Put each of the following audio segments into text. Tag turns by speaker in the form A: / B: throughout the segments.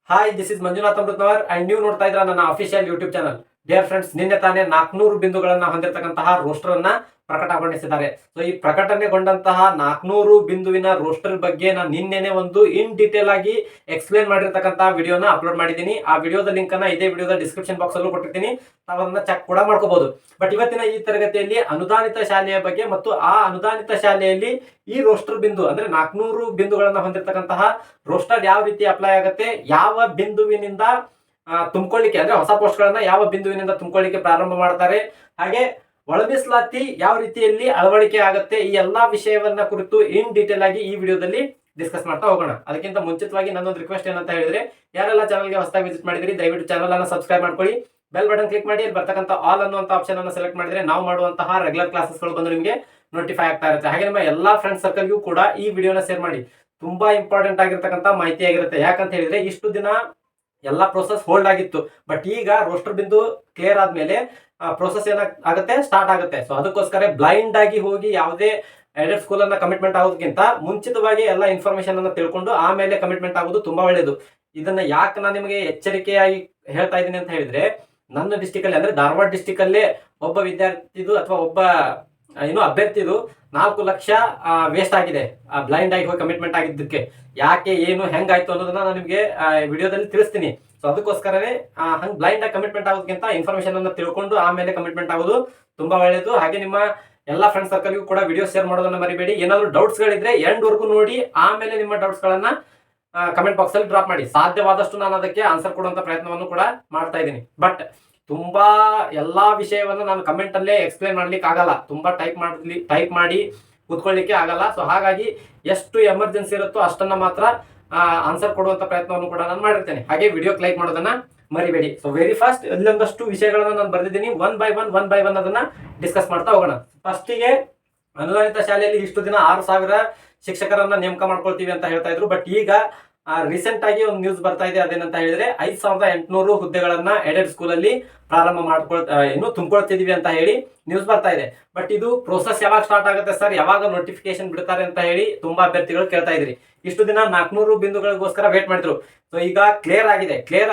A: Hi, this is Manjunath Amrutnavar and ನೀವು ನೋಡ್ತಾ ಇದ್ರ ನನ್ನ official YouTube channel. Dear friends, ನಿನ್ನೆ ತಾನೇ 400 ಬಿಂದುಗಳನ್ನ ಹೊಂದಿರತಕ್ಕಂತಹ ರೋಸ್ಟರ್ ಅನ್ನ ಪ್ರಕಟಗೊಳಿಸಿದ್ದಾರೆ. ಸೊ ಈ ಪ್ರಕಟಣೆಗೊಂಡಂತಹ 400 ಬಿಂದುವಿನ ರೋಸ್ಟರ್ ಬಗ್ಗೆ ನಾನು ನಿನ್ನೆನೆ ಒಂದು ಇನ್ ಡೀಟೇಲ್ ಆಗಿ ಎಕ್ಸ್ಪ್ಲೇನ್ ಮಾಡಿರ್ತಕ್ಕಂತಹ ವಿಡಿಯೋನ ಅಪ್ಲೋಡ್ ಮಾಡಿದ್ದೀನಿ. ಆ ವಿಡಿಯೋದ ಲಿಂಕ್ ಅನ್ನ ಇದೇ ವಿಡಿಯೋದ ಡಿಸ್ಕ್ರಿಪ್ಷನ್ ಬಾಕ್ಸ್ ಅಲ್ಲೂ ಕೊಟ್ಟಿರ್ತೀನಿ, ತಾವನ್ನ ಚೆಕ್ ಕೂಡ ಮಾಡ್ಕೋಬಹುದು. ಬಟ್ ಇವತ್ತಿನ ಈ ತರಗತಿಯಲ್ಲಿ ಅನುದಾನಿತ ಶಾಲೆಯ ಬಗ್ಗೆ ಮತ್ತು ಆ ಅನುದಾನಿತ ಶಾಲೆಯಲ್ಲಿ ಈ ರೋಸ್ಟರ್ ಬಿಂದು ಅಂದ್ರೆ 400 ಬಿಂದುಗಳನ್ನ ಹೊಂದಿರತಕ್ಕಂತಹ ರೋಸ್ಟರ್ ಯಾವ ರೀತಿ ಅಪ್ಲೈ ಆಗುತ್ತೆ, ಯಾವ ಬಿಂದುವಿನಿಂದ ತುಂಬಿಕೊಳ್ಳಿಕ್ಕೆ ಅಂದ್ರೆ ಹೊಸ ಪೋಸ್ಟ್ ಗಳನ್ನ ಯಾವ ಬಿಂದುವಿನಿಂದ ತುಂಬಿಕೊಳ್ಳಿಕ್ಕೆ ಪ್ರಾರಂಭ ಮಾಡ್ತಾರೆ, ಹಾಗೆ ಒಳಮೀಸಲಾತಿ ಯಾವ ರೀತಿಯಲ್ಲಿ ಅಳವಡಿಕೆ ಆಗುತ್ತೆ, ಈ ಎಲ್ಲಾ ವಿಷಯವನ್ನ ಕುರಿತು ಇನ್ ಡೀಟೇಲ್ ಆಗಿ ಈ ವಿಡಿಯೋದಲ್ಲಿ ಡಿಸ್ಕಸ್ ಮಾಡ್ತಾ ಹೋಗೋಣ. ಅದಕ್ಕಿಂತ ಮುಂಚಿತವಾಗಿ ನನ್ನೊಂದು ರಿಕ್ವೆಸ್ಟ್ ಏನಂತ ಹೇಳಿದ್ರೆ, ಯಾರೆಲ್ಲ ಚಾನಲ್ಗೆ ಹೊಸದಾಗಿ ವಿಸಿಟ್ ಮಾಡಿದ್ರಿ ದಯವಿಟ್ಟು ಚಾನಲ್ ಅನ್ನ ಸಬ್ಸ್ಕ್ರೈಬ್ ಮಾಡ್ಕೊಳ್ಳಿ, ಬೆಲ್ ಬಟನ್ ಕ್ಲಿಕ್ ಮಾಡಿ, ಇಲ್ಲಿ ಬರ್ತಕ್ಕಂಥ ಆಲ್ ಅನ್ನುವಂತ ಆಪ್ಷನ್ ಅನ್ನು ಸೆಲೆಕ್ಟ್ ಮಾಡಿದ್ರೆ ನಾವು ಮಾಡುವಂತಹ ರೆಗ್ಯುಲರ್ ಕ್ಲಾಸಸ್ ಗಳು ಬಂದು ನಿಮಗೆ ನೋಟಿಫೈ ಆಗ್ತಾ ಇರುತ್ತೆ. ಹಾಗೆ ನಿಮ್ಮ ಎಲ್ಲಾ ಫ್ರೆಂಡ್ಸ್ ಸರ್ಕಲ್ಗೂ ಕೂಡ ಈ ವಿಡಿಯೋನ ಶೇರ್ ಮಾಡಿ. ತುಂಬಾ ಇಂಪಾರ್ಟೆಂಟ್ ಆಗಿರ್ತಕ್ಕಂಥ ಮಾಹಿತಿ ಆಗಿರುತ್ತೆ. ಯಾಕಂತ ಹೇಳಿದ್ರೆ ಇಷ್ಟು ದಿನ ಎಲ್ಲ ಪ್ರೋಸೆಸ್ ಹೋಲ್ಡ್ ಆಗಿತ್ತು, ಬಟ್ ಈಗ ರೋಸ್ಟರ್ ಬಿಂದು ಕ್ಲಿಯರ್ ಆದ್ಮೇಲೆ ಪ್ರೋಸೆಸ್ ಏನಾಗುತ್ತೆ ಸ್ಟಾರ್ಟ್ ಆಗುತ್ತೆ. ಸೊ ಅದಕ್ಕೋಸ್ಕರ ಬ್ಲೈಂಡ್ ಆಗಿ ಹೋಗಿ ಯಾವುದೇ ಏಡೆಡ್ ಸ್ಕೂಲ್ ಅನ್ನ ಕಮಿಟ್ಮೆಂಟ್ ಆಗೋದಕ್ಕಿಂತ ಮುಂಚಿತವಾಗಿ ಎಲ್ಲ ಇನ್ಫಾರ್ಮೇಶನ್ ಅನ್ನ ತಿಳ್ಕೊಂಡು ಆಮೇಲೆ ಕಮಿಟ್ಮೆಂಟ್ ಆಗೋದು ತುಂಬಾ ಒಳ್ಳೇದು. ಇದನ್ನ ಯಾಕೆ ನಾನು ನಿಮಗೆ ಎಚ್ಚರಿಕೆಯಾಗಿ ಹೇಳ್ತಾ ಇದ್ದೀನಿ ಅಂತ ಹೇಳಿದ್ರೆ, ನನ್ನ ಡಿಸ್ಟಿಕ್ ಅಲ್ಲಿ ಅಂದ್ರೆ ಧಾರವಾಡ ಡಿಸ್ಟಿಕ್ ಅಲ್ಲೇ ಒಬ್ಬ ವಿದ್ಯಾರ್ಥಿದು ಅಥವಾ ಒಬ್ಬ ಅಭ್ಯರ್ಥಿದು 4 ಲಕ್ಷ ವೇಸ್ಟ್ ಆಗಿದೆ ಬ್ಲೈಂಡ್ ಆಗಿ ಹೋಗಿ ಕಮಿಟ್ಮೆಂಟ್ ಆಗಿದ್ದಕ್ಕೆ. ಯಾಕೆ, ಏನು, ಹೆಂಗಾಯ್ತು ಅನ್ನೋದನ್ನ ನಾನು ನಿಮಗೆ ವಿಡಿಯೋದಲ್ಲಿ ತಿಳಿಸ್ತೀನಿ. ಸೊ ಅದಕ್ಕೋಸ್ಕರನೇ ಹಂಗ್ ಬ್ಲೈಂಡ್ ಆಗಿ ಕಮಿಟ್ಮೆಂಟ್ ಆಗೋದಕ್ಕಿಂತ ಇನ್ಫಾರ್ಮೇಶನ್ ಅನ್ನ ತಿಳ್ಕೊಂಡು ಆಮೇಲೆ ಕಮಿಟ್ಮೆಂಟ್ ಆಗೋದು ತುಂಬಾ ಒಳ್ಳೇದು. ಹಾಗೆ ನಿಮ್ಮ ಎಲ್ಲಾ ಫ್ರೆಂಡ್ಸ್ ಸರ್ಕಲ್ಗೂ ಕೂಡ ವಿಡಿಯೋ ಶೇರ್ ಮಾಡೋದನ್ನ ಮರಿಬೇಡಿ. ಏನಾದ್ರು ಡೌಟ್ಸ್ ಗಳಿದ್ರೆ ಎಂಡ್ ವರ್ಗು ನೋಡಿ ಆಮೇಲೆ ನಿಮ್ಮ ಡೌಟ್ಸ್ ಗಳನ್ನ ಕಮೆಂಟ್ ಬಾಕ್ಸ್ ಅಲ್ಲಿ ಡ್ರಾಪ್ ಮಾಡಿ. ಸಾಧ್ಯವಾದಷ್ಟು ನಾನು ಅದಕ್ಕೆ ಆನ್ಸರ್ ಕೊಡುವಂತ ಪ್ರಯತ್ನವನ್ನು ಕೂಡ ಮಾಡ್ತಾ ಇದ್ದೀನಿ. ಬಟ್ ತುಂಬಾ ಎಲ್ಲಾ ವಿಷಯವನ್ನ ನಾನು ಕಮೆಂಟ್ ಅಲ್ಲೇ ಎಕ್ಸ್ಪ್ಲೇನ್ ಮಾಡ್ಲಿಕ್ಕೆ ಆಗಲ್ಲ, ತುಂಬಾ ಟೈಪ್ ಮಾಡಿ ಕೂತ್ಕೊಳ್ಳಿಕ್ಕೆ ಆಗಲ್ಲ. ಸೊ ಹಾಗಾಗಿ ಎಷ್ಟು ಎಮರ್ಜೆನ್ಸಿ ಇರುತ್ತೋ ಅಷ್ಟನ್ನ ಮಾತ್ರ ಆನ್ಸರ್ ಕೊಡುವಂತ ಪ್ರಯತ್ನವನ್ನು ಕೂಡ ನಾನು ಮಾಡಿರ್ತೇನೆ. ಹಾಗೆ ವಿಡಿಯೋ ಲೈಕ್ ಮಾಡೋದನ್ನ ಮರಿಬೇಡಿ. ಸೊ ವೆರಿ ಫಾಸ್ಟ್ ಇಲ್ಲೊಂದಷ್ಟು ವಿಷಯಗಳನ್ನ ನಾನು ಬರೆದಿದ್ದೀನಿ, ಒನ್ ಬೈ ಒನ್ ಅದನ್ನ ಡಿಸ್ಕಸ್ ಮಾಡ್ತಾ ಹೋಗೋಣ. ಫಸ್ಟಿಗೆ ಅನುದಾನಿತ ಶಾಲೆಯಲ್ಲಿ ಇಷ್ಟು ದಿನ 6,000 ಶಿಕ್ಷಕರನ್ನ ನೇಮಕ ಮಾಡ್ಕೊಳ್ತೀವಿ ಅಂತ ಹೇಳ್ತಾ ಇದ್ರು. ಬಟ್ ಈಗ ರೀಸೆಂಟ್ ಆಗಿ ಒಂದು ನ್ಯೂಸ್ ಬರ್ತಾ ಇದೆ. ಅದೇನಂತ ಹೇಳಿದ್ರೆ 5,800 ಹುದ್ದೆಗಳನ್ನ ಏಡೆಡ್ ಸ್ಕೂಲ್ ಅಲ್ಲಿ ಪ್ರಾರಂಭ ತುಂಬಿಕೊಳ್ತಿದೀವಿ ಅಂತ ಹೇಳಿ ನ್ಯೂಸ್ ಬರ್ತಾ ಇದೆ. ಬಟ್ ಇದು ಪ್ರೋಸೆಸ್ ಯಾವಾಗ ಸ್ಟಾರ್ಟ್ ಆಗುತ್ತೆ ಸರ್, ಯಾವಾಗ ನೋಟಿಫಿಕೇಶನ್ ಬಿಡ್ತಾರೆ ಅಂತ ಹೇಳಿ ತುಂಬಾ ಅಭ್ಯರ್ಥಿಗಳು ಕೇಳ್ತಾ ಇದ್ರಿ. ಇಷ್ಟು ದಿನ 400 ಬಿಂದುಗಳಿಗೋಸ್ಕರ ವೇಟ್ ಮಾಡಿದ್ರು. ಸೊ ಈಗ ಕ್ಲಿಯರ್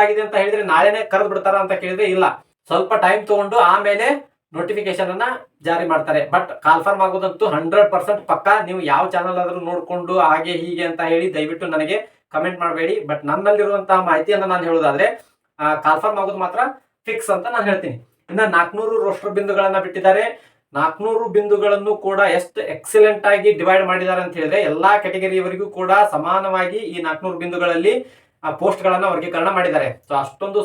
A: ಆಗಿದೆ ಅಂತ ಹೇಳಿದ್ರೆ ನಾಳೆನೆ ಕರೆದು ಬಿಡ್ತಾರ ಅಂತ ಕೇಳಿದ್ರೆ ಇಲ್ಲ, ಸ್ವಲ್ಪ ಟೈಮ್ ತಗೊಂಡು ಆಮೇಲೆ ನೋಟಿಫಿಕೇಶನ್ ಅನ್ನ ಜಾರಿ ಮಾಡ್ತಾರೆ. ಬಟ್ ಕಾನ್ಫರ್ಮ್ ಆಗೋದಂತೂ 100% ಪಕ್ಕಾ. ನೀವು ಯಾವ ಚಾನಲ್ ಆದ್ರೂ ನೋಡ್ಕೊಂಡು ಹಾಗೆ ಹೀಗೆ ಅಂತ ಹೇಳಿ ದಯವಿಟ್ಟು ನನಗೆ ಕಮೆಂಟ್ ಮಾಡಬೇಡಿ. ಬಟ್ ನನ್ನಲ್ಲಿರುವಂತಹ ಮಾಹಿತಿಯನ್ನ ನಾನು ಹೇಳೋದಾದ್ರೆ ಕಾನ್ಫರ್ಮ್ ಆಗೋದು ಮಾತ್ರ ಫಿಕ್ಸ್ ಅಂತ ನಾನು ಹೇಳ್ತೀನಿ. ಇನ್ನ 400 ರೋಸ್ಟರ್ ಬಿಂದುಗಳನ್ನ ಬಿಟ್ಟಿದ್ದಾರೆ. 400 ಬಿಂದುಗಳನ್ನು ಕೂಡ ಎಷ್ಟು ಎಕ್ಸಲೆಂಟ್ ಆಗಿ ಡಿವೈಡ್ ಮಾಡಿದ್ದಾರೆ ಅಂತ ಹೇಳಿದ್ರೆ, ಎಲ್ಲಾ ಕ್ಯಾಟಗರಿಯವರಿಗೂ ಕೂಡ ಸಮಾನವಾಗಿ ಈ 400 ಬಿಂದುಗಳಲ್ಲಿ ಪೋಸ್ಟ್ ಗಳನ್ನ ವರ್ಗೀಕರಣ ಮಾಡಿದ್ದಾರೆ. ಸೊ ಅಷ್ಟೊಂದು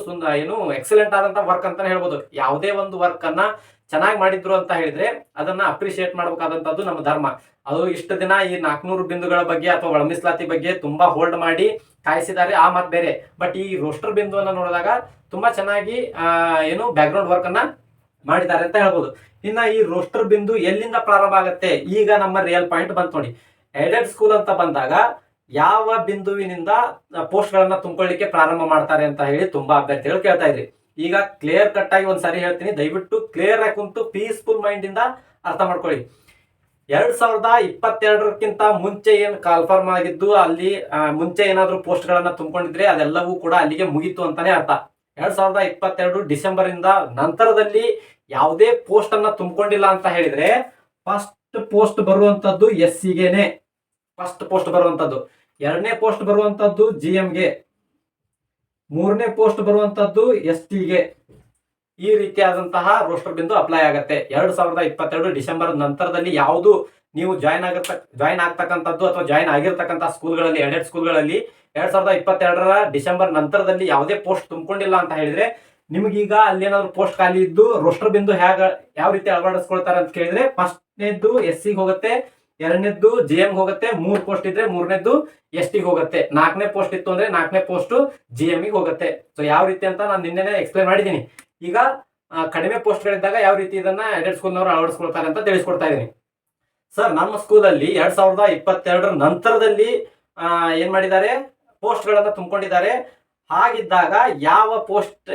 A: ಎಕ್ಸಲೆಂಟ್ ಆದಂತ ವರ್ಕ್ ಅಂತಾನೆ ಹೇಳ್ಬೋದು. ಯಾವುದೇ ಒಂದು ವರ್ಕ್ ಅನ್ನ ಚೆನ್ನಾಗಿ ಮಾಡಿದ್ರು ಅಂತ ಹೇಳಿದ್ರೆ ಅದನ್ನ ಅಪ್ರಿಶಿಯೇಟ್ ಮಾಡಬೇಕಾದಂತದ್ದು ನಮ್ಮ ಧರ್ಮ. ಅದು ಇಷ್ಟು ದಿನ ಈ 400 ಬಿಂದುಗಳ ಬಗ್ಗೆ ಅಥವಾ ಒಳಮೀಸಲಾತಿ ಬಗ್ಗೆ ತುಂಬಾ ಹೋಲ್ಡ್ ಮಾಡಿ ಕಾಯಿಸಿದ್ದಾರೆ, ಆ ಮಾತು ಬೇರೆ. ಬಟ್ ಈ ರೋಸ್ಟರ್ ಬಿಂದುವನ್ನ ನೋಡಿದಾಗ ತುಂಬಾ ಚೆನ್ನಾಗಿ ಬ್ಯಾಕ್ ಗ್ರೌಂಡ್ ವರ್ಕ್ ಅನ್ನ ಮಾಡಿದ್ದಾರೆ ಅಂತ ಹೇಳ್ಬೋದು. ಇನ್ನ ಈ ರೋಸ್ಟರ್ ಬಿಂದು ಎಲ್ಲಿಂದ ಪ್ರಾರಂಭ ಆಗುತ್ತೆ, ಈಗ ನಮ್ಮ ರಿಯಲ್ ಪಾಯಿಂಟ್ ಬಂತು ನೋಡಿ. ಏಡೆಡ್ ಸ್ಕೂಲ್ ಅಂತ ಬಂದಾಗ ಯಾವ ಬಿಂದುವಿನಿಂದ ಪೋಸ್ಟ್ ಗಳನ್ನ ತುಂಬಿಕೊಳ್ಳಿಕ್ಕೆ ಪ್ರಾರಂಭ ಮಾಡ್ತಾರೆ ಅಂತ ಹೇಳಿ ತುಂಬಾ ಅಭ್ಯರ್ಥಿಗಳು ಕೇಳ್ತಾ ಇದ್ರಿ. ಈಗ ಕ್ಲಿಯರ್ ಕಟ್ ಆಗಿ ಒಂದ್ಸರಿ ಹೇಳ್ತೀನಿ, ದಯವಿಟ್ಟು ಕ್ಲಿಯರ್ ಆಗಿ ಕುಂತು ಪೀಸ್ಫುಲ್ ಮೈಂಡ್ ಇಂದ ಅರ್ಥ ಮಾಡ್ಕೊಳ್ಳಿ. 2022ಕ್ಕಿಂತ ಮುಂಚೆ ಏನ್ ಕಾಲ್ಫರ್ಮ್ ಆಗಿದ್ದು, ಅಲ್ಲಿ ಮುಂಚೆ ಏನಾದ್ರೂ ಪೋಸ್ಟ್ ಗಳನ್ನ ತುಂಬಿಕೊಂಡಿದ್ರೆ ಅದೆಲ್ಲವೂ ಕೂಡ ಅಲ್ಲಿಗೆ ಮುಗಿತು ಅಂತಾನೆ ಅರ್ಥ. 2022 ಡಿಸೆಂಬರ್ ಇಂದ ನಂತರದಲ್ಲಿ ಯಾವುದೇ ಪೋಸ್ಟ್ ಅನ್ನ ತುಂಬಿಕೊಂಡಿಲ್ಲ ಅಂತ ಹೇಳಿದ್ರೆ ಫಸ್ಟ್ ಪೋಸ್ಟ್ ಬರುವಂತದ್ದು SC-ಗೆನೆ ಫಸ್ಟ್ ಪೋಸ್ಟ್ ಬರುವಂತದ್ದು, 2ನೇ ಪೋಸ್ಟ್ ಬರುವಂತದ್ದು GM-ಗೆ, 3ನೇ ಪೋಸ್ಟ್ ಬರುವಂತದ್ದು ST-ಗೆ. ಈ ರೀತಿಯಾದಂತಹ ರೋಸ್ಟರ್ ಬಿಂದು ಅಪ್ಲೈ ಆಗುತ್ತೆ. 2022 ಡಿಸೆಂಬರ್ ನಂತರದಲ್ಲಿ ಯಾವುದು ನೀವು ಜಾಯಿನ್ ಆಗ್ತಕ್ಕಂಥದ್ದು ಅಥವಾ ಜಾಯಿನ್ ಆಗಿರ್ತಕ್ಕಂಥ ಸ್ಕೂಲ್ಗಳಲ್ಲಿ, ಏಡೆಡ್ ಸ್ಕೂಲ್ಗಳಲ್ಲಿ 2022 ಡಿಸೆಂಬರ್ ನಂತರದಲ್ಲಿ ಯಾವುದೇ ಪೋಸ್ಟ್ ತುಂಬಿಕೊಂಡಿಲ್ಲ ಅಂತ ಹೇಳಿದ್ರೆ ನಿಮಗೀಗ ಅಲ್ಲಿ ಏನಾದ್ರು ಪೋಸ್ಟ್ ಖಾಲಿ ಇದ್ದು ರೋಸ್ಟರ್ ಬಿಂದು ಯಾವ ರೀತಿ ಅಳವಡಿಸ್ಕೊಳ್ತಾರೆ ಅಂತ ಕೇಳಿದ್ರೆ, ಫಸ್ಟ್ನೇದ್ದು SC-ಗೆ ಹೋಗುತ್ತೆ, 2ನೇದ್ದು GM ಹೋಗುತ್ತೆ, 3 ಪೋಸ್ಟ್ ಇದ್ರೆ 3ನೇದ್ದು ST-ಗೆ ಹೋಗುತ್ತೆ, 4ನೇ ಪೋಸ್ಟ್ ಇತ್ತು ಅಂದ್ರೆ 4ನೇ ಪೋಸ್ಟ್ GM-ಗೆ ಹೋಗುತ್ತೆ. ಸೊ ಯಾವ ರೀತಿ ಅಂತ ನಾನು ನಿನ್ನೆ ಎಕ್ಸ್ಪ್ಲೇನ್ ಮಾಡಿದ್ದೀನಿ. ಈಗ ಕಡಿಮೆ ಪೋಸ್ಟ್ ಗಳಿದ್ದಾಗ ಯಾವ ರೀತಿ ಇದನ್ನ ಏಡೆಡ್ ಸ್ಕೂಲ್ನವರು ಅಳವಡಿಸ್ಕೊಳ್ತಾರೆ ಅಂತ ತಿಳಿಸ್ಕೊಡ್ತಾ ಇದ್ದೀನಿ. ಸರ್, ನಮ್ಮ ಸ್ಕೂಲಲ್ಲಿ 2022 ನಂತರದಲ್ಲಿ ಏನ್ ಮಾಡಿದ್ದಾರೆ, ಪೋಸ್ಟ್ ಗಳನ್ನ ತುಂಬಿಕೊಂಡಿದ್ದಾರೆ. ಹಾಗಿದ್ದಾಗ ಯಾವ ಪೋಸ್ಟ್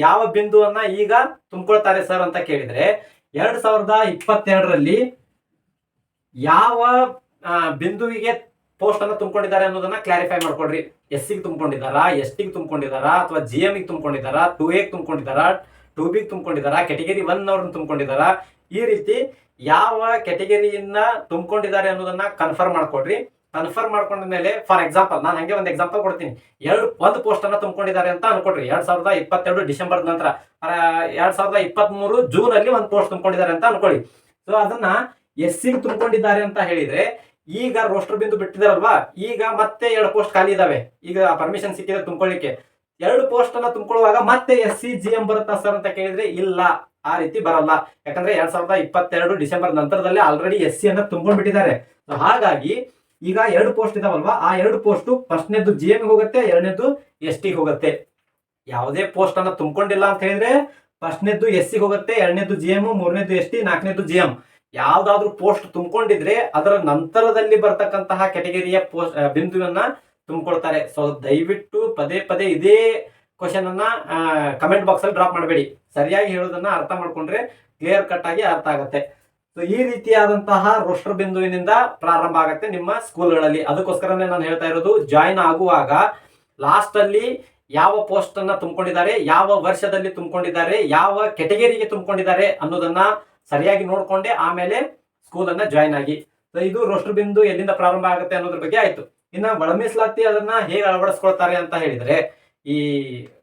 A: ಯಾವ ಬಿಂದುವನ್ನ ಈಗ ತುಂಬಿಕೊಳ್ತಾರೆ ಸರ್ ಅಂತ ಕೇಳಿದ್ರೆ, 2022ರಲ್ಲಿ ಯಾವ ಬಿಂದುವಿಗೆ ಪೋಸ್ಟ್ ಅನ್ನ ತುಂಬಿಕೊಂಡಿದ್ದಾರೆ ಅನ್ನೋದನ್ನ ಕ್ಲಾರಿಫೈ ಮಾಡ್ಕೊಡ್ರಿ. SC ಗೆ ತುಂಬಿಕೊಂಡಿದ್ದಾರಾ, ST ಗೆ ತುಂಬಿಕೊಂಡಿದ್ದಾರಾ, ಅಥವಾ GM ಗೆ ತುಂಬಿಕೊಂಡಿದ್ದಾರಾ, 2A ಗೆ ತುಂಬಿಕೊಂಡಿದ್ದಾರಾ, 2B ಗೆ ತುಂಬಿಕೊಂಡಿದ್ದಾರಾ, ಕ್ಯಾಟಗರಿ 1 ಅವ್ರನ್ನ ತುಂಬಿಕೊಂಡಿದ್ದಾರಾ, ಈ ರೀತಿ ಯಾವ ಕ್ಯಾಟಗರಿಯನ್ನ ತುಂಬಿಕೊಂಡಿದ್ದಾರೆ ಅನ್ನೋದನ್ನ ಕನ್ಫರ್ಮ್ ಮಾಡ್ಕೊಡ್ರಿ. ಕನ್ಫರ್ಮ್ ಮಾಡ್ಕೊಂಡ ಮೇಲೆ ಫಾರ್ ಎಕ್ಸಾಂಪಲ್ ನಾನು ಹಂಗೆ ಒಂದು ಎಕ್ಸಾಂಪಲ್ ಕೊಡ್ತೀನಿ. ಒಂದು ಪೋಸ್ಟ್ ಅನ್ನ ತುಂಬಿಕೊಂಡಿದ್ದಾರೆ ಅಂತ ಅನ್ಕೊಡ್ರಿ. 2022 ಡಿಸೆಂಬರ್ ನಂತರ 2023 ಜೂನ್ ಅಲ್ಲಿ ಒಂದು ಪೋಸ್ಟ್ ತುಂಬಿಕೊಂಡಿದ್ದಾರೆ ಅಂತ ಅನ್ಕೊಳ್ಳಿ. ಸೊ ಅದನ್ನ SC ಗೆ ತುಂಬಿಕೊಂಡಿದ್ದಾರೆ ಅಂತ ಹೇಳಿದ್ರೆ ಈಗ ರೋಸ್ಟರ್ ಬಿಂದು ಬಿಟ್ಟಿದಾರಲ್ವಾ, ಈಗ ಮತ್ತೆ 2 ಪೋಸ್ಟ್ ಖಾಲಿ ಇದಾವೆ. ಈಗ ಪರ್ಮಿಷನ್ ಸಿಕ್ಕಿದೆ ತುಂಬಿಕೊಳ್ಳಿಕ್ಕೆ. 2 ಪೋಸ್ಟ್ ಅನ್ನ ತುಂಬಿಕೊಳ್ಳುವಾಗ ಮತ್ತೆ SC GM ಬರುತ್ತಾ ಸರ್ ಅಂತ ಕೇಳಿದ್ರೆ ಇಲ್ಲ, ಆ ರೀತಿ ಬರಲ್ಲ. ಯಾಕಂದ್ರೆ 2022 ಡಿಸೆಂಬರ್ ನಂತರದಲ್ಲಿ ಆಲ್ರೆಡಿ SC ಅನ್ನ ತುಂಬಿಕೊಂಡಿದ್ದಾರೆ. ಹಾಗಾಗಿ ಈಗ 2 ಪೋಸ್ಟ್ ಇದಾವಲ್ವಾ, ಆ 2 ಪೋಸ್ಟ್ ಫಸ್ಟ್ನೇದು GM ಹೋಗುತ್ತೆ, ಎರಡನೇದು ST ಹೋಗುತ್ತೆ. ಯಾವುದೇ ಪೋಸ್ಟ್ ಅನ್ನ ತುಂಬಿಕೊಂಡಿಲ್ಲ ಅಂತ ಹೇಳಿದ್ರೆ ಫಸ್ಟ್ನೇದು SC ಹೋಗುತ್ತೆ, ಎರಡನೇದು GM, ಮೂರನೇದು ST, ನಾಲ್ಕನೇದು GM. ಯಾವ್ದಾದ್ರು ಪೋಸ್ಟ್ ತುಂಬಿಕೊಂಡಿದ್ರೆ ಅದರ ನಂತರದಲ್ಲಿ ಬರ್ತಕ್ಕಂತಹ ಕೆಟಗರಿಯ ಪೋಸ್ಟ್ ಬಿಂದುವನ್ನ ತುಂಬಿಕೊಳ್ತಾರೆ. ಸೊ ದಯವಿಟ್ಟು ಪದೇ ಪದೇ ಇದೇ ಕ್ವಶನ್ ಅನ್ನ ಕಮೆಂಟ್ ಬಾಕ್ಸ್ ಅಲ್ಲಿ ಡ್ರಾಪ್ ಮಾಡಬೇಡಿ. ಸರಿಯಾಗಿ ಹೇಳೋದನ್ನ ಅರ್ಥ ಮಾಡ್ಕೊಂಡ್ರೆ ಕ್ಲಿಯರ್ ಕಟ್ ಆಗಿ ಅರ್ಥ ಆಗುತ್ತೆ. ಸೊ ಈ ರೀತಿಯಾದಂತಹ ರೋಸ್ಟರ್ ಬಿಂದುವಿನಿಂದ ಪ್ರಾರಂಭ ಆಗುತ್ತೆ ನಿಮ್ಮ ಸ್ಕೂಲ್ಗಳಲ್ಲಿ. ಅದಕ್ಕೋಸ್ಕರನೇ ನಾನು ಹೇಳ್ತಾ ಇರೋದು, ಜಾಯಿನ್ ಆಗುವಾಗ ಲಾಸ್ಟ್ ಅಲ್ಲಿ ಯಾವ ಪೋಸ್ಟ್ ಅನ್ನ ತುಂಬಿಕೊಂಡಿದ್ದಾರೆ, ಯಾವ ವರ್ಷದಲ್ಲಿ ತುಂಬಿಕೊಂಡಿದ್ದಾರೆ, ಯಾವ ಕೆಟಗರಿಗೆ ತುಂಬಿಕೊಂಡಿದ್ದಾರೆ ಅನ್ನೋದನ್ನ ಸರಿಯಾಗಿ ನೋಡ್ಕೊಂಡೆ ಆಮೇಲೆ ಸ್ಕೂಲ್ ಅನ್ನ ಜಾಯಿನ್ ಆಗಿ. ಸೊ ಇದು ರೋಸ್ಟರ್ ಬಿಂದು ಎಲ್ಲಿಂದ ಪ್ರಾರಂಭ ಆಗುತ್ತೆ ಅನ್ನೋದ್ರ ಬಗ್ಗೆ ಆಯ್ತು. ಇನ್ನ ಒಳ ಮೀಸಲಾತಿ ಅದನ್ನ ಹೇಗೆ ಅಳವಡಿಸ್ಕೊಳ್ತಾರೆ ಅಂತ ಹೇಳಿದ್ರೆ, ಈ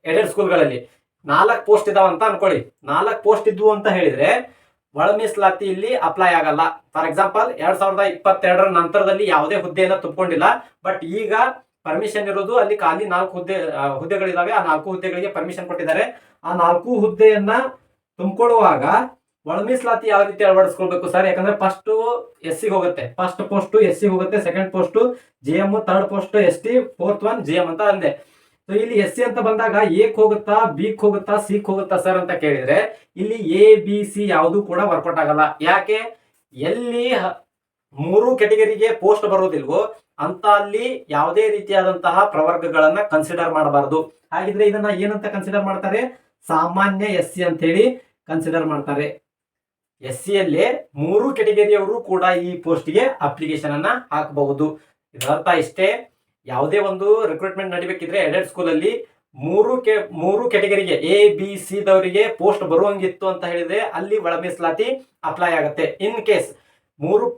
A: ಏಡೆಡ್ ಸ್ಕೂಲ್ಗಳಲ್ಲಿ 4 ಪೋಸ್ಟ್ ಇದಾವ ಅಂತ ಅನ್ಕೊಳ್ಳಿ. 4 ಪೋಸ್ಟ್ ಇದ್ವು ಅಂತ ಹೇಳಿದ್ರೆ ಒಳ ಮೀಸಲಾತಿ ಇಲ್ಲಿ ಅಪ್ಲೈ ಆಗಲ್ಲ. ಫಾರ್ ಎಕ್ಸಾಂಪಲ್ 2022 ನಂತರದಲ್ಲಿ ಯಾವುದೇ ಹುದ್ದೆಯನ್ನ ತುಂಬಿಕೊಂಡಿಲ್ಲ, ಬಟ್ ಈಗ ಪರ್ಮಿಷನ್ ಇರೋದು ಅಲ್ಲಿ ಖಾಲಿ 4 ಹುದ್ದೆಗಳಿದಾವೆ. ಆ 4 ಹುದ್ದೆಗಳಿಗೆ ಪರ್ಮಿಷನ್ ಕೊಟ್ಟಿದ್ದಾರೆ. ಆ 4 ಹುದ್ದೆಯನ್ನ ತುಂಬಿಕೊಳ್ಳುವಾಗ ಒಳ ಮೀಸಲಾತಿ ಯಾವ ರೀತಿ ಅಳವಡಿಸ್ಕೊಳ್ಬೇಕು ಸರ್? ಯಾಕಂದ್ರೆ ಫಸ್ಟ್ SC ಹೋಗುತ್ತೆ, ಫಸ್ಟ್ ಪೋಸ್ಟ್ SC ಹೋಗುತ್ತೆ, second post GM, third post ST, fourth one GM ಅಂತ ಅಂದೆ. ಸೊ ಇಲ್ಲಿ SC ಅಂತ ಬಂದಾಗ ಎಕ್ ಹೋಗುತ್ತಾ, ಬಿಕ್ ಹೋಗುತ್ತಾ, ಸಿಕ್ ಹೋಗುತ್ತಾ ಸರ್ ಅಂತ ಕೇಳಿದ್ರೆ ಇಲ್ಲಿ ABC ಯಾವುದು ಕೂಡ ವರ್ಕೌಟ್ ಆಗಲ್ಲ. ಯಾಕೆ? ಎಲ್ಲಿ 3 ಕೆಟಗರಿಗೆ ಪೋಸ್ಟ್ ಬರೋದಿಲ್ವೋ ಅಂತ ಅಲ್ಲಿ ಯಾವುದೇ ರೀತಿಯಾದಂತಹ ಪ್ರವರ್ಗಗಳನ್ನ ಕನ್ಸಿಡರ್ ಮಾಡಬಾರದು. ಹಾಗಿದ್ರೆ ಇದನ್ನ ಏನಂತ ಕನ್ಸಿಡರ್ ಮಾಡ್ತಾರೆ? ಸಾಮಾನ್ಯ SC ಅಂತ ಹೇಳಿ ಕನ್ಸಿಡರ್ ಮಾಡ್ತಾರೆ. SC ಯಲ್ಲಿ 3 ಕೆಟಗರಿಯವರು ಕೂಡ ಈ ಪೋಸ್ಟ್ಗೆ ಅಪ್ಲಿಕೇಶನ್ ಅನ್ನ ಹಾಕಬಹುದು. ಇದರರ್ಥ ಇಷ್ಟೇ, ಯಾವುದೇ ಒಂದು ರಿಕ್ರೂಟ್ಮೆಂಟ್ ನಡಿಬೇಕಿದ್ರೆ ಏಡೆಡ್ ಸ್ಕೂಲ್ ಅಲ್ಲಿ 3 ಕೆಟಗರಿಗೆ ABC ದವರಿಗೆ ಪೋಸ್ಟ್ ಬರುವಂಗಿತ್ತು ಅಂತ ಹೇಳಿದ್ರೆ ಅಲ್ಲಿ ಒಳ ಮೀಸಲಾತಿ ಅಪ್ಲೈ ಆಗುತ್ತೆ. ಇನ್ ಕೇಸ್ 3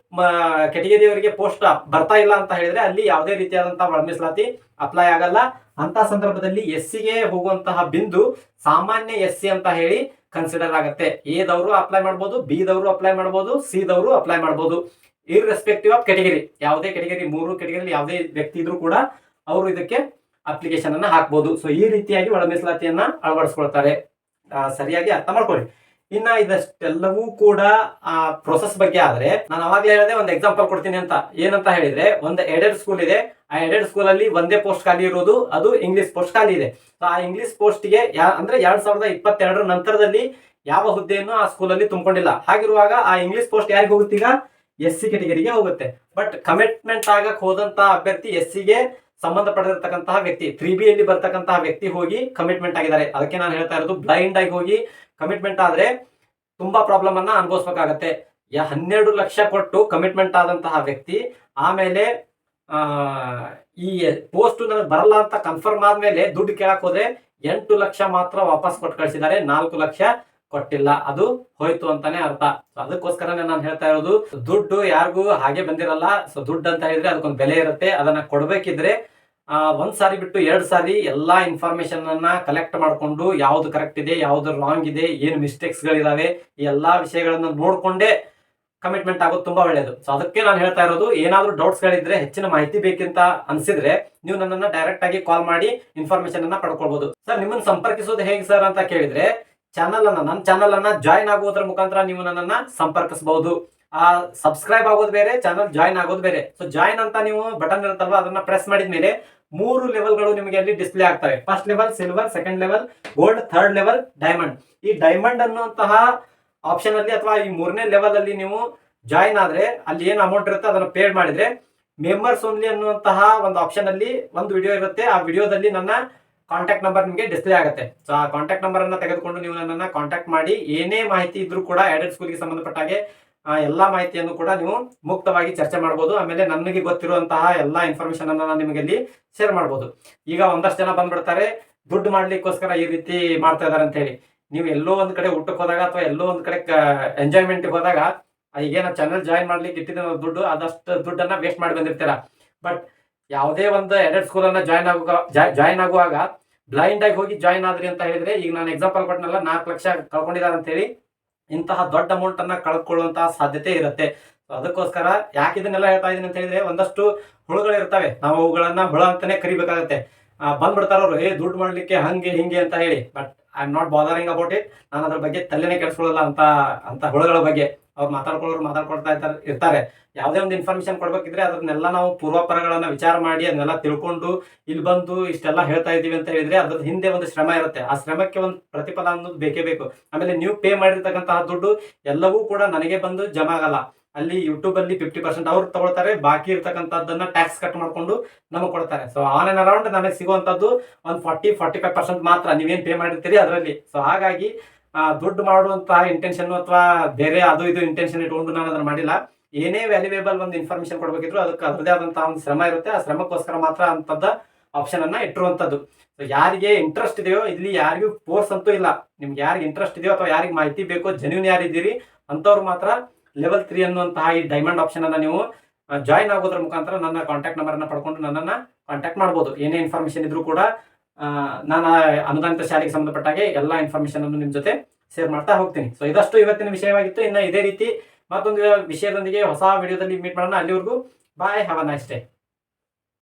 A: ಕೆಟಗರಿಯವರಿಗೆ ಪೋಸ್ಟ್ ಬರ್ತಾ ಇಲ್ಲ ಅಂತ ಹೇಳಿದ್ರೆ ಅಲ್ಲಿ ಯಾವುದೇ ರೀತಿಯಾದಂತಹ ಒಳ ಮೀಸಲಾತಿ ಅಪ್ಲೈ ಆಗಲ್ಲ. ಅಂತ ಸಂದರ್ಭದಲ್ಲಿ SC ಗೆ ಹೋಗುವಂತಹ ಬಿಂದು ಸಾಮಾನ್ಯ SC ಅಂತ ಹೇಳಿ ಕನ್ಸಿಡರ್ ಆಗುತ್ತೆ. ಎ ದವರು ಅಪ್ಲೈ ಮಾಡಬಹುದು, ಬಿ ದವರು ಅಪ್ಲೈ ಮಾಡಬಹುದು, ಸಿ ದವರು ಅಪ್ಲೈ ಮಾಡಬಹುದು. ಇರ್ರೆಸ್ಪೆಕ್ಟಿವ್ ಆಫ್ ಕೆಟಗರಿ, ಯಾವುದೇ ಕೆಟಗರಿ 3 ಕೆಟಗರಿ ಯಾವುದೇ ವ್ಯಕ್ತಿ ಇದ್ರೂ ಕೂಡ ಅವರು ಇದಕ್ಕೆ ಅಪ್ಲಿಕೇಶನ್ ಅನ್ನ ಹಾಕಬಹುದು. ಸೊ ಈ ರೀತಿಯಾಗಿ ಒಳ ಮೀಸಲಾತಿಯನ್ನ ಅಳವಡಿಸ್ಕೊಳ್ತಾರೆ. ಸರಿಯಾಗಿ ಅರ್ಥ ಮಾಡ್ಕೊಳ್ಳಿ. ಇನ್ನ ಇದಷ್ಟೆಲ್ಲವೂ ಕೂಡ ಪ್ರೊಸೆಸ್ ಬಗ್ಗೆ ಆದ್ರೆ ನಾನು ಅವಾಗಲೇ ಹೇಳಿದೆ, ಒಂದು ಎಕ್ಸಾಂಪಲ್ ಕೊಡ್ತೀನಿ ಅಂತ. ಏನಂತ ಹೇಳಿದ್ರೆ, ಒಂದು ಏಡೆಡ್ ಸ್ಕೂಲ್ ಇದೆ. ಆ ಏಡೆಡ್ ಸ್ಕೂಲ್ ಅಲ್ಲಿ ಒಂದೇ ಪೋಸ್ಟ್ ಖಾಲಿ ಇರೋದು, ಅದು ಇಂಗ್ಲಿಷ್ ಪೋಸ್ಟ್ ಖಾಲಿ ಇದೆ. ಆ ಇಂಗ್ಲಿಷ್ ಪೋಸ್ಟ್ಗೆ ಅಂದ್ರೆ 2022 ನಂತರದಲ್ಲಿ ಯಾವ ಹುದ್ದೆಯನ್ನು ಆ ಸ್ಕೂಲ್ ಅಲ್ಲಿ ತುಂಬಿಕೊಂಡಿಲ್ಲ. ಹಾಗಿರುವಾಗ ಆ ಇಂಗ್ಲಿಷ್ ಪೋಸ್ಟ್ ಯಾರಿಗೆ ಹೋಗುತ್ತೆ? ಈಗ SC ಕೆಟಗರಿಗೆ ಹೋಗುತ್ತೆ. ಬಟ್ ಕಮಿಟ್ಮೆಂಟ್ ಆಗಕ್ ಹೋದಂತಹ ಅಭ್ಯರ್ಥಿ SC ಗೆ ಸಂಬಂಧಪಟ್ಟಿರ್ತಕ್ಕಂತಹ ವ್ಯಕ್ತಿ 3B ಯಲ್ಲಿ ಬರ್ತಕ್ಕಂತಹ ವ್ಯಕ್ತಿ ಹೋಗಿ ಕಮಿಟ್ಮೆಂಟ್ ಆಗಿದ್ದಾರೆ. ಅದಕ್ಕೆ ನಾನು ಹೇಳ್ತಾ ಇರೋದು, ಬ್ಲೈಂಡ್ ಆಗಿ ಹೋಗಿ ಕಮಿಟ್ಮೆಂಟ್ ಆದ್ರೆ ತುಂಬಾ ಪ್ರಾಬ್ಲಮ್ ಅನ್ನ ಅನುಭವಿಸಬೇಕಾಗತ್ತೆ. 12 ಲಕ್ಷ ಕೊಟ್ಟು ಕಮಿಟ್ಮೆಂಟ್ ಆದಂತಹ ವ್ಯಕ್ತಿ ಆಮೇಲೆ ಈ ಪೋಸ್ಟ್ ನನಗೆ ಬರಲ್ಲ ಅಂತ ಕನ್ಫರ್ಮ್ ಆದ್ಮೇಲೆ ದುಡ್ಡು ಕೇಳಕ್ ಹೋದ್ರೆ 8 ಲಕ್ಷ ಮಾತ್ರ ವಾಪಸ್ ಕೊಟ್ಟು ಕಳಿಸಿದ್ದಾರೆ, 4 ಲಕ್ಷ ಕೊಟ್ಟಿಲ್ಲ. ಅದು ಹೋಯ್ತು ಅಂತಾನೆ ಅರ್ಥ. ಅದಕ್ಕೋಸ್ಕರನೇ ನಾನು ಹೇಳ್ತಾ ಇರೋದು, ದುಡ್ಡು ಯಾರಿಗೂ ಹಾಗೆ ಬಂದಿರಲ್ಲ. ಸೊ ದುಡ್ಡು ಅಂತ ಹೇಳಿದ್ರೆ ಅದಕ್ಕೊಂದು ಬೆಲೆ ಇರುತ್ತೆ. ಅದನ್ನ ಕೊಡ್ಬೇಕಿದ್ರೆ ಒಂದ್ ಸಾರಿ ಬಿಟ್ಟು 2 ಸಾರಿ ಎಲ್ಲಾ ಇನ್ಫಾರ್ಮೇಶನ್ ಅನ್ನ ಕಲೆಕ್ಟ್ ಮಾಡ್ಕೊಂಡು ಯಾವ್ದು ಕರೆಕ್ಟ್ ಇದೆ, ಯಾವ್ದು ರಾಂಗ್ ಇದೆ, ಏನು ಮಿಸ್ಟೇಕ್ಸ್ ಗಳಿದಾವೆ, ಈ ಎಲ್ಲಾ ವಿಷಯಗಳನ್ನ ನೋಡ್ಕೊಂಡೇ ಕಮಿಟ್ಮೆಂಟ್ ಆಗೋದು ತುಂಬಾ ಒಳ್ಳೇದು. ಸೊ ಅದಕ್ಕೆ ನಾನು ಹೇಳ್ತಾ ಇರೋದು, ಏನಾದ್ರೂ ಡೌಟ್ಸ್ ಗಳಿದ್ರೆ, ಹೆಚ್ಚಿನ ಮಾಹಿತಿ ಬೇಕಂತ ಅನ್ಸಿದ್ರೆ ನೀವು ನನ್ನನ್ನ ಡೈರೆಕ್ಟ್ ಆಗಿ ಕಾಲ್ ಮಾಡಿ ಇನ್ಫಾರ್ಮೇಶನ್ ಅನ್ನ ಪಡ್ಕೊಳ್ಬಹುದು. ಸರ್ ನಿಮ್ಮನ್ನ ಸಂಪರ್ಕಿಸೋದು ಹೇಗೆ ಸರ್ ಅಂತ ಕೇಳಿದ್ರೆ, ನನ್ನ ಚಾನಲ್ ಅನ್ನ ಜಾಯಿನ್ ಆಗೋದ್ರ ಮುಖಾಂತರ ನೀವು ನನ್ನನ್ನ ಸಂಪರ್ಕಿಸಬಹುದು. ಸಬ್ಸ್ಕ್ರೈಬ್ ಆಗೋದು ಬೇರೆ, ಚಾನಲ್ ಜಾಯಿನ್ ಆಗೋದು ಬೇರೆ. ಸೊ ಜಾಯಿನ್ ಅಂತ ನೀವು ಬಟನ್ ಇರುತ್ತಲ್ವಾ, ಅದನ್ನ ಪ್ರೆಸ್ ಮಾಡಿದ್ಮೇಲೆ 3 ಲೆವೆಲ್ಗಳು ನಿಮಗೆ ಅಲ್ಲಿ ಡಿಸ್ಪ್ಲೇ ಆಗ್ತವೆ. First level silver, second level gold, third level diamond. ಈ ಡೈಮಂಡ್ ಅನ್ನುವಂತಹ ಆಪ್ಷನ್ ಅಲ್ಲಿ ಅಥವಾ ಈ 3ನೇ ಲೆವೆಲ್ ಅಲ್ಲಿ ನೀವು ಜಾಯಿನ್ ಆದ್ರೆ ಅಲ್ಲಿ ಏನು ಅಮೌಂಟ್ ಇರುತ್ತೆ ಅದನ್ನ ಪೇಡ್ ಮಾಡಿದ್ರೆ ಮೆಂಬರ್ಸ್ ಓನ್ಲಿ ಅನ್ನುವಂತಹ ಒಂದು ಆಪ್ಷನ್ ಅಲ್ಲಿ ಒಂದು ವಿಡಿಯೋ ಇರುತ್ತೆ. ಆ ವಿಡಿಯೋದಲ್ಲಿ ನನ್ನ ಕಾಂಟ್ಯಾಕ್ಟ್ ನಂಬರ್ ನಿಮಗೆ ಡಿಸ್ಪ್ಲೇ ಆಗುತ್ತೆ. ಸೊ ಆ ಕಾಂಟ್ಯಾಕ್ಟ್ ನಂಬರ್ ಅನ್ನ ತೆಗೆದುಕೊಂಡು ನೀವು ನನ್ನನ್ನ ಕಾಂಟ್ಯಾಕ್ಟ್ ಮಾಡಿ ಏನೇ ಮಾಹಿತಿ ಇದ್ರೂ ಕೂಡ ಏಡೆಡ್ ಸ್ಕೂಲ್ಗೆ ಸಂಬಂಧಪಟ್ಟ ಹಾಗೆ ಎಲ್ಲಾ ಮಾಹಿತಿಯನ್ನು ಕೂಡ ನೀವು ಮುಕ್ತವಾಗಿ ಚರ್ಚೆ ಮಾಡಬಹುದು. ಆಮೇಲೆ ನನಗೆ ಗೊತ್ತಿರುವಂತಹ ಎಲ್ಲಾ ಇನ್ಫಾರ್ಮೇಶನ್ ಅನ್ನ ನಾನು ನಿಮಗೆ ಇಲ್ಲಿ ಶೇರ್ ಮಾಡಬಹುದು. ಈಗ ಒಂದಷ್ಟು ಜನ ಬಂದ್ಬಿಡ್ತಾರೆ ದುಡ್ಡು ಮಾಡ್ಲಿಕ್ಕೋಸ್ಕರ ಈ ರೀತಿ ಮಾಡ್ತಾ ಇದಾರೆ ಅಂತ ಹೇಳಿ. ನೀವು ಎಲ್ಲೋ ಒಂದ್ ಕಡೆ ಊಟಕ್ಕೆ ಹೋದಾಗ ಅಥವಾ ಎಲ್ಲೋ ಒಂದ್ ಕಡೆ ಎಂಜಾಯ್ಮೆಂಟ್ ಹೋದಾಗ ಈಗೇನ ಚಾನಲ್ ಜಾಯಿನ್ ಮಾಡ್ಲಿಕ್ಕೆ ಇಟ್ಟಿದ ದುಡ್ಡು ಅದಷ್ಟು ದುಡ್ಡನ್ನ ವೇಸ್ಟ್ ಮಾಡಿ ಬಂದಿರ್ತೀರ. ಬಟ್ ಯಾವುದೇ ಒಂದು ಎಡೆಡ್ ಸ್ಕೂಲ್ ಅನ್ನ ಜಾಯಿನ್ ಆಗುವಾಗ ಬ್ಲೈಂಡ್ ಆಗಿ ಹೋಗಿ ಜಾಯಿನ್ ಆದ್ರಿ ಅಂತ ಹೇಳಿದ್ರೆ, ಈಗ ನಾನು ಎಕ್ಸಾಂಪಲ್ ಕೊಟ್ಟನಲ್ಲ 4 ಲಕ್ಷ ಕಳ್ಕೊಂಡಿದ್ದಾರೆ ಅಂತ ಹೇಳಿ, ಇಂತಹ ದೊಡ್ಡ ಅಮೌಂಟ್ ಅನ್ನ ಕಳ್ಕೊಳ್ಳುವಂತಹ ಸಾಧ್ಯತೆ ಇರುತ್ತೆ. ಅದಕ್ಕೋಸ್ಕರ ಯಾಕೆ ಇದನ್ನೆಲ್ಲ ಹೇಳ್ತಾ ಇದೀನಿ ಅಂತ ಹೇಳಿದ್ರೆ, ಒಂದಷ್ಟು ಹುಳುಗಳು ಇರ್ತವೆ, ನಾವು ಅವುಗಳನ್ನ ಹುಳ ಅಂತಾನೆ ಕರಿಬೇಕಾಗತ್ತೆ. ಬಂದ್ಬಿಡ್ತಾರ ಅವ್ರು, ದುಡ್ಡು ಮಾಡ್ಲಿಕ್ಕೆ ಹಂಗೆ ಹಿಂಗೆ ಅಂತ ಹೇಳಿ. But I am not bothering about it. ನಾನು ಅದ್ರ ಬಗ್ಗೆ ತಲೆನೇ ಕೆಡಿಸ್ಕೊಳ್ಳಲ್ಲ ಅಂತ ಹುಳುಗಳ ಬಗ್ಗೆ. ಅವ್ರು ಮಾತಾಡ್ಕೊಳ್ತಾ ಇರ್ತಾರೆ. ಯಾವುದೇ ಒಂದು ಇನ್ಫಾರ್ಮೇಶನ್ ಕೊಡ್ಬೇಕಿದ್ರೆ ಅದನ್ನೆಲ್ಲ ನಾವು ಪೂರ್ವಾಪರಗಳನ್ನ ವಿಚಾರ ಮಾಡಿ ಅದನ್ನೆಲ್ಲ ತಿಳ್ಕೊಂಡು ಇಲ್ಲಿ ಬಂದು ಇಷ್ಟೆಲ್ಲ ಹೇಳ್ತಾ ಇದೀವಿ ಅಂತ ಹೇಳಿದ್ರೆ ಅದ್ರ ಹಿಂದೆ ಒಂದು ಶ್ರಮ ಇರುತ್ತೆ. ಆ ಶ್ರಮಕ್ಕೆ ಒಂದು ಪ್ರತಿಫಲ ಅನ್ನೋದು ಬೇಕೇ ಬೇಕು. ಆಮೇಲೆ ನೀವು ಪೇ ಮಾಡಿರ್ತಕ್ಕಂತಹ ದುಡ್ಡು ಎಲ್ಲವೂ ಕೂಡ ನನಗೆ ಬಂದು ಜಮಾ ಆಗಲ್ಲ. ಅಲ್ಲಿ ಯೂಟ್ಯೂಬ್ ಅಲ್ಲಿ 50% ಅವ್ರು ತಗೊಳ್ತಾರೆ, ಬಾಕಿ ಇರ್ತಕ್ಕಂಥದ್ದನ್ನ ಟ್ಯಾಕ್ಸ್ ಕಟ್ ಮಾಡ್ಕೊಂಡು ನಮಗೆ ಕೊಡ್ತಾರೆ. ಸೊ ಆನ್ ಅಂಡ್ ಅರೌಂಡ್ ನನಗೆ ಸಿಗುವಂತದ್ದು ಒಂದು 40-45% ಮಾತ್ರ ನೀವೇನ್ ಪೇ ಮಾಡಿರ್ತೀರಿ ಅದರಲ್ಲಿ. ಸೊ ಹಾಗಾಗಿ ದುಡ್ಡು ಮಾಡುವಂತಹ ಇಂಟೆನ್ಷನ್ ಅಥವಾ ಬೇರೆ ಅದು ಇದು ಇಂಟೆನ್ಷನ್ ಇಟ್ಕೊಂಡು ನಾನು ಅದನ್ನ ಮಾಡಿಲ್ಲ. ಏನೇ ವ್ಯಾಲ್ಯೂಯೇಬಲ್ ಒಂದು ಇನ್ಫಾರ್ಮೇಶನ್ ಕೊಡ್ಬೇಕಿದ್ರು ಅದಕ್ಕೆ ಅದರದೇ ಆದಂತಹ ಒಂದು ಶ್ರಮ ಇರುತ್ತೆ. ಆ ಶ್ರಮಕ್ಕೋಸ್ಕರ ಮಾತ್ರ ಅಂತದ ಆಪ್ಷನ್ ಅನ್ನ ಇಟ್ಟಿರುವಂತದ್ದು. ಸೊ ಯಾರಿಗೆ ಇಂಟ್ರೆಸ್ಟ್ ಇದೆಯೋ, ಇಲ್ಲಿ ಯಾರಿಗೂ ಫೋರ್ಸ್ ಅಂತೂ ಇಲ್ಲ. ನಿಮ್ಗೆ ಯಾರಿಗೆ ಇಂಟ್ರೆಸ್ಟ್ ಇದೆಯೋ ಅಥವಾ ಯಾರಿಗೆ ಮಾಹಿತಿ ಬೇಕೋ, ಜೆನ್ಯೂನ್ ಯಾರಿದ್ದೀರಿ ಅಂತವ್ರು ಮಾತ್ರ ಲೆವೆಲ್ 3 ಅನ್ನುವಂತಹ ಈ ಡೈಮಂಡ್ ಆಪ್ಷನ್ ಅನ್ನ ನೀವು ಜಾಯಿನ್ ಆಗೋದ್ರ ಮುಖಾಂತರ ನನ್ನ ಕಾಂಟ್ಯಾಕ್ಟ್ ನಂಬರ್ ಅನ್ನ ಪಡ್ಕೊಂಡು ನನ್ನನ್ನ ಕಾಂಟ್ಯಾಕ್ಟ್ ಮಾಡಬಹುದು. ಏನೇ ಇನ್ಫಾರ್ಮೇಶನ್ ಇದ್ರೂ ಕೂಡ ನಾನು ಅನುದಾನಿತ ಶಾಲೆಗೆ ಸಂಬಂಧಪಟ್ಟ ಹಾಗೆ ಎಲ್ಲಾ ಇನ್ಫಾರ್ಮೇಶನ್ ಅನ್ನು ನಿಮ್ ಜೊತೆ ಶೇರ್ ಮಾಡ್ತಾ ಹೋಗ್ತೀನಿ. ಸೊ ಇದಷ್ಟು ಇವತ್ತಿನ ವಿಷಯವಾಗಿತ್ತು. ಇನ್ನು ಇದೇ ರೀತಿ ಮತ್ತೊಂದು ವಿಷಯದೊಂದಿಗೆ ಹೊಸ ವಿಡಿಯೋದಲ್ಲಿ ಮೀಟ್ ಮಾಡೋಣ. ಅಲ್ಲಿವರೆಗೂ ಬಾಯ್, ಹ್ಯಾವ್ ಅ ನೈಸ್ ಡೇ.